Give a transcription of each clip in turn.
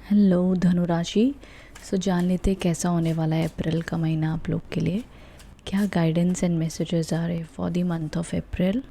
Hello धनुराशि। जान लेते हैं कैसा होने वाला है अप्रैल का महीना आप लोग के लिए। क्या गाइडेंस एंड मैसेजेस आ रहे for the month of April.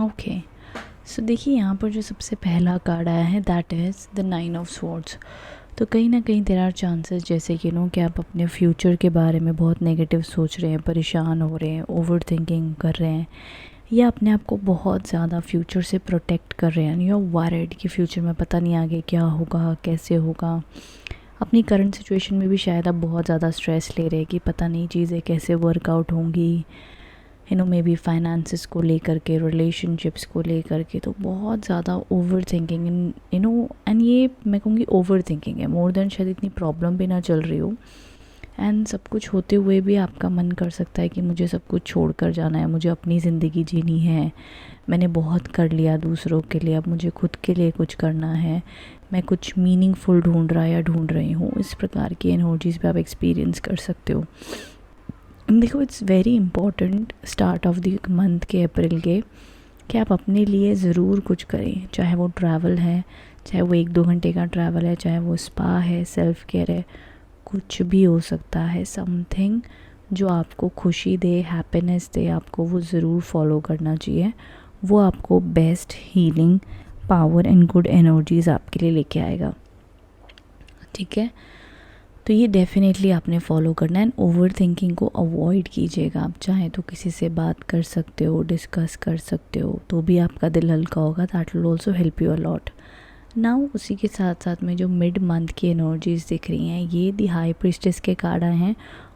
Okay, so देखिए यहाँ पर जो सबसे पहला कार्ड आया है that is the 9 of swords. तो कहीं ना कहीं देयर आर चांसेस जैसे कि कि आप अपने फ्यूचर के बारे में बहुत नेगेटिव सोच रहे हैं, परेशान हो रहे हैं, ओवर थिंकिंग कर रहे हैं, या अपने आप को बहुत ज़्यादा फ्यूचर से प्रोटेक्ट कर रहे हैं। यू आर वरीड कि फ्यूचर में पता नहीं आगे क्या होगा, कैसे होगा। अपनी करंट सिचुएशन में भी शायद आप बहुत ज़्यादा स्ट्रेस ले रहे हैं कि पता नहीं चीज़ें कैसे वर्कआउट होंगी, मे बी फाइनेंसिस को लेकर के, रिलेशनशिप्स को लेकर के। तो बहुत ज़्यादा ओवर थिंकिंग एंड ये मैं कहूँगी ओवर थिंकिंग है मोर देन शायद इतनी प्रॉब्लम भी ना चल रही हो। एंड सब कुछ होते हुए भी आपका मन कर सकता है कि मुझे सब कुछ छोड़ कर जाना है, मुझे अपनी ज़िंदगी जीनी है, मैंने बहुत कर लिया दूसरों के लिए, अब मुझे खुद के लिए कुछ करना है, मैं कुछ मीनिंगफुल ढूंढ रहा या ढूंढ रही हूँ। इस प्रकार की एनर्जीज़ पे आप एक्सपीरियंस कर सकते हो। देखो, it's very important start of the month के अप्रैल के कि आप अपने लिए ज़रूर कुछ करें, चाहे वो ट्रैवल है, चाहे वो 1-2 घंटे का ट्रैवल है, चाहे वो स्पा है, सेल्फ केयर है, कुछ भी हो सकता है। समथिंग जो आपको खुशी दे, हैप्पीनेस दे, आपको वो ज़रूर फॉलो करना चाहिए। वो आपको best healing power and good energies आपके लिए लेके आएगा। ठीक है, तो ये डेफिनेटली आपने फॉलो करना है। एंड ओवर थिंकिंग को अवॉइड कीजिएगा। आप चाहें तो किसी से बात कर सकते हो, डिस्कस कर सकते हो, तो भी आपका दिल हल्का होगा। That will also help you a lot. Now उसी के साथ साथ में जो मिड मंथ की एनर्जीज दिख रही हैं, ये दी हाई प्रीस्टेस के कार्ड आए हैं।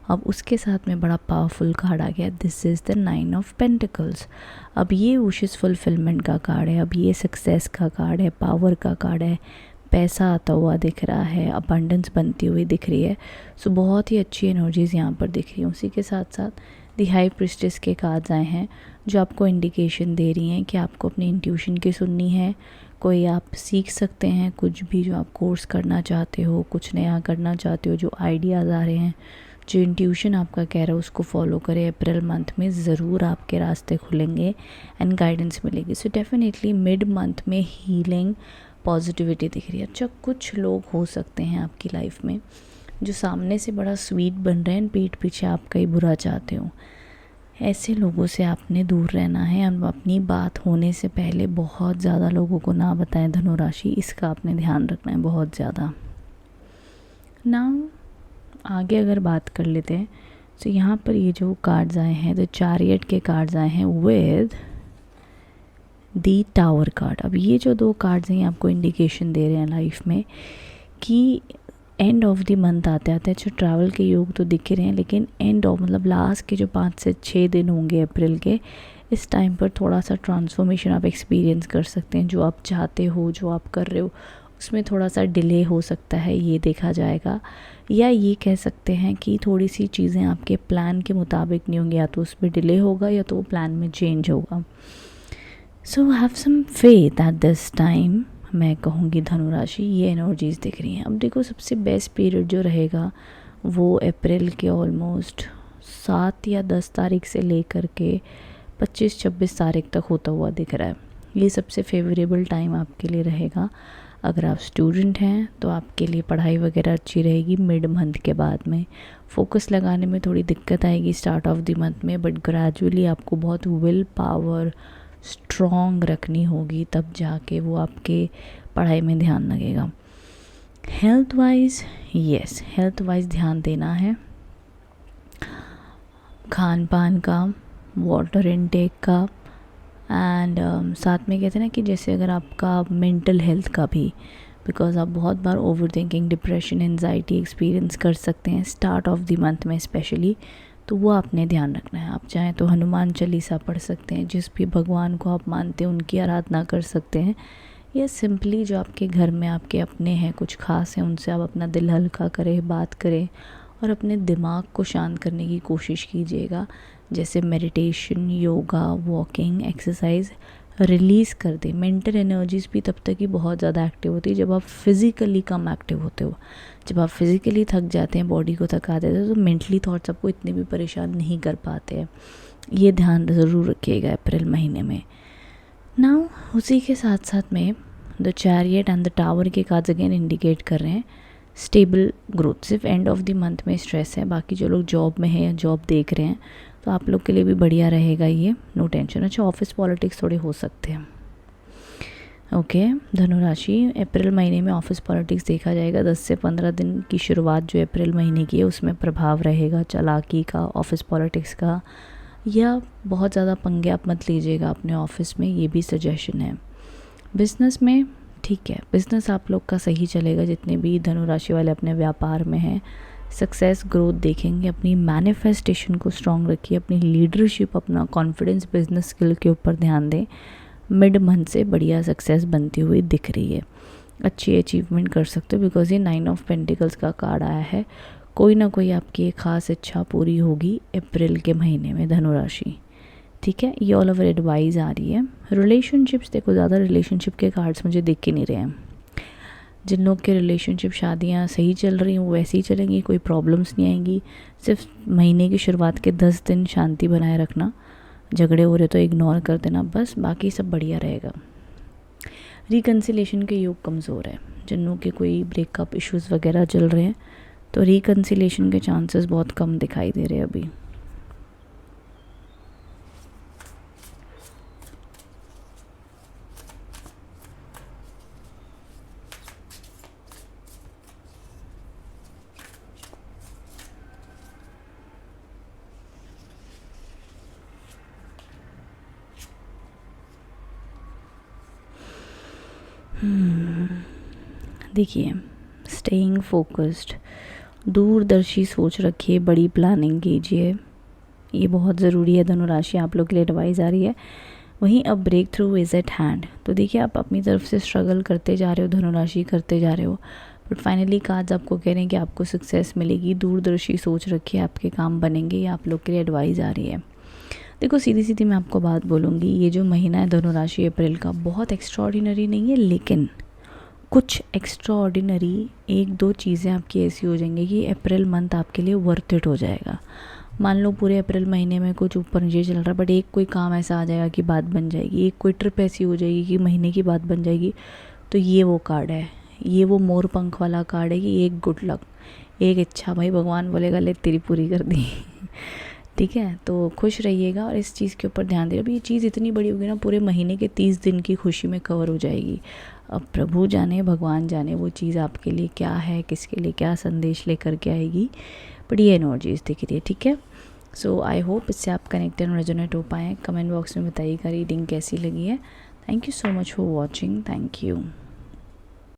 अब उसके साथ में बड़ा पावरफुल कार्ड आ गया, this is the 9 of pentacles. अब ये विशेस फुलफिलमेंट का कार्ड है, अब ये सक्सेस का कार्ड है, पावर का कार्ड है, पैसा आता हुआ दिख रहा है, अबंडेंस बनती हुई दिख रही है। सो बहुत ही अच्छी एनर्जीज़ यहाँ पर दिख रही हैं। उसी के साथ साथ दी हाई प्रीस्टेस के कार्ड्स आए हैं जो आपको इंडिकेशन दे रही हैं कि आपको अपनी इंट्यूशन की सुननी है। कोई आप सीख सकते हैं, कुछ भी जो आप कोर्स करना चाहते हो, कुछ नया करना चाहते हो, जो आइडियाज़ आ रहे हैं, जो इंट्यूशन आपका कह रहा है उसको फॉलो करें। अप्रैल मंथ में ज़रूर आपके रास्ते खुलेंगे एंड गाइडेंस मिलेगी। सो डेफिनेटली मिड मंथ में हीलिंग पॉजिटिविटी दिख रही है। अच्छा, कुछ लोग हो सकते हैं आपकी लाइफ में जो सामने से बड़ा स्वीट बन रहे हैं, पीठ पीछे आपका ही बुरा चाहते हो। ऐसे लोगों से आपने दूर रहना है। और अपनी बात होने से पहले बहुत ज़्यादा लोगों को ना बताएं धनुराशि, इसका आपने ध्यान रखना है बहुत ज़्यादा। ना आगे अगर बात कर लेते हैं तो यहाँ पर ये जो कार्ड्स आए हैं, तो चैरियट के कार्ड्स आए हैं विद दी टावर कार्ड। अब ये जो 2 कार्ड्स हैं आपको इंडिकेशन दे रहे हैं लाइफ में कि एंड ऑफ द मंथ आते आते जो ट्रैवल के योग तो दिख रहे हैं, लेकिन एंड ऑफ मतलब लास्ट के जो 5 से 6 दिन होंगे अप्रैल के, इस टाइम पर थोड़ा सा ट्रांसफॉर्मेशन आप एक्सपीरियंस कर सकते हैं। जो आप चाहते हो, जो आप कर रहे हो, उसमें थोड़ा सा डिले हो सकता है, ये देखा जाएगा। या ये कह सकते हैं कि थोड़ी सी चीज़ें आपके प्लान के मुताबिक नहीं होंगी, या तो उसमें डिले होगा या तो वो प्लान में चेंज होगा। So have some faith at this time, मैं कहूँगी धनुराशि, ये एनर्जीज़ दिख रही हैं। अब देखो, सबसे बेस्ट पीरियड जो रहेगा वो अप्रैल के ऑलमोस्ट 7 या 10 तारीख से लेकर के 25-26 तारीख तक होता हुआ दिख रहा है। ये सबसे फेवरेबल टाइम आपके लिए रहेगा। अगर आप स्टूडेंट हैं तो आपके लिए पढ़ाई वगैरह अच्छी रहेगी। मिड मंथ के बाद में फोकस लगाने में थोड़ी दिक्कत आएगी स्टार्ट ऑफ द मंथ में, बट ग्रेजुअली आपको बहुत विल पावर स्ट्रॉन्ग रखनी होगी, तब जाके वो आपके पढ़ाई में ध्यान लगेगा। Health wise, yes, health wise ध्यान देना है, खान पान का, वाटर इनटेक का, एंड साथ में कहते हैं ना कि जैसे अगर आपका मेंटल हेल्थ का भी, बिकॉज आप बहुत बार overthinking, depression, anxiety experience कर सकते हैं स्टार्ट ऑफ द मंथ में स्पेशली। तो वो आपने ध्यान रखना है। आप चाहें तो हनुमान चालीसा पढ़ सकते हैं, जिस भी भगवान को आप मानते हैं उनकी आराधना कर सकते हैं, या सिंपली जो आपके घर में आपके अपने हैं कुछ खास हैं उनसे आप अपना दिल हल्का करें, बात करें और अपने दिमाग को शांत करने की कोशिश कीजिएगा। जैसे meditation, yoga, walking, exercise release कर दें। मेंटल एनर्जीज़ भी तब तक ही बहुत ज़्यादा एक्टिव होती है जब आप फिज़िकली कम एक्टिव होते हो। जब आप फिज़िकली थक जाते हैं, बॉडी को थका देते हो, तो मेंटली थॉट्स आपको इतने भी परेशान नहीं कर पाते हैं। ये ध्यान ज़रूर रखिएगा अप्रैल महीने में। नाउ उसी के साथ साथ में the chariot and the tower के कार्ड्स अगेन इंडिकेट कर रहे हैं स्टेबल ग्रोथ। सिर्फ एंड ऑफ द मंथ में स्ट्रेस है, बाकी जो लोग जॉब में हैं या जॉब देख रहे हैं तो आप लोग के लिए भी बढ़िया रहेगा ये, नो टेंशन। अच्छा, ऑफिस पॉलिटिक्स थोड़े हो सकते हैं। ओके, धनुराशि, अप्रैल महीने में ऑफिस पॉलिटिक्स देखा जाएगा। 10 से 15 दिन की शुरुआत जो अप्रैल महीने की है उसमें प्रभाव रहेगा चालाकी का, ऑफिस पॉलिटिक्स का, या बहुत ज़्यादा पंगे आप मत लीजिएगा अपने ऑफिस में, ये भी सजेशन है। बिज़नेस में ठीक है, बिज़नेस आप लोग का सही चलेगा। जितने भी धनुराशि वाले अपने व्यापार में हैं, सक्सेस ग्रोथ देखेंगे। अपनी मैनिफेस्टेशन को स्ट्रॉन्ग रखिए, अपनी लीडरशिप, अपना कॉन्फिडेंस, बिजनेस स्किल के ऊपर ध्यान दें। मिड मंथ से बढ़िया सक्सेस बनती हुई दिख रही है, अच्छी अचीवमेंट कर सकते हो बिकॉज ये 9 ऑफ पेंटिकल्स का कार्ड आया है। कोई ना कोई आपकी एक ख़ास इच्छा पूरी होगी अप्रैल के महीने में धनुराशि, ठीक है। ये ऑल ओवर एडवाइस आ रही है। रिलेशनशिप्स देखो, ज़्यादा रिलेशनशिप के कार्ड्स मुझे दिख ही नहीं रहे हैं। जिन लोग के रिलेशनशिप, शादियाँ सही चल रही हैं वो वैसे ही चलेंगी, कोई प्रॉब्लम्स नहीं आएंगी। सिर्फ महीने की शुरुआत के 10 दिन शांति बनाए रखना, झगड़े हो रहे तो इग्नोर कर देना बस, बाकी सब बढ़िया रहेगा। रिकन्सिलेशन के योग कमज़ोर है। जिन लोग के कोई ब्रेकअप इश्यूज़ वगैरह चल रहे हैं तो रिकन्सिलेशन के चांसेस बहुत कम दिखाई दे रहे हैं अभी। देखिए, स्टेइंग फोकस्ड, दूरदर्शी सोच रखिए, बड़ी प्लानिंग कीजिए, ये बहुत ज़रूरी है धनुराशि, आप लोग के लिए एडवाइस आ रही है। वहीं अब breakthrough is at hand. तो देखिए, आप अपनी तरफ से स्ट्रगल करते जा रहे हो धनुराशि, करते जा रहे हो, बट फाइनली कार्ड्स आपको कह रहे हैं कि आपको सक्सेस मिलेगी। दूरदर्शी सोच रखिए, आपके काम बनेंगे, ये आप लोग के लिए एडवाइस आ रही है। देखो, सीधी सीधी मैं आपको बात बोलूँगी, ये जो महीना है धनुराशि अप्रैल का, बहुत एक्स्ट्रॉर्डिनरी नहीं है, लेकिन कुछ एक्स्ट्रॉर्डिनरी 1-2 चीज़ें आपकी ऐसी हो जाएंगी कि अप्रैल मंथ आपके लिए वर्थ इट हो जाएगा। मान लो पूरे अप्रैल महीने में कुछ ऊपर नीचे चल रहा है, बट एक कोई काम ऐसा आ जाएगा कि बात बन जाएगी, एक कोई ट्रिप ऐसी हो जाएगी कि महीने की बात बन जाएगी। तो ये वो कार्ड है, ये वो मोर पंख वाला कार्ड है कि एक गुड लक, एक इच्छा, भाई भगवान बोलेगा ले तेरी पूरी कर दी ठीक है। तो खुश रहिएगा और इस चीज़ के ऊपर ध्यान दीजिए। अभी ये चीज़ इतनी बड़ी होगी ना, पूरे महीने के 30 दिन की खुशी में कवर हो जाएगी। अब प्रभु जाने, भगवान जाने वो चीज़ आपके लिए क्या है, किसके लिए क्या संदेश लेकर के आएगी, बट ये एनर्जीज दिख रही है, ठीक है। सो आई होप इससे आप कनेक्टेड और रेजोनेट हो पाएँ। कमेंट बॉक्स में बताइएगा रीडिंग कैसी लगी है। Thank you so much for watching, thank you.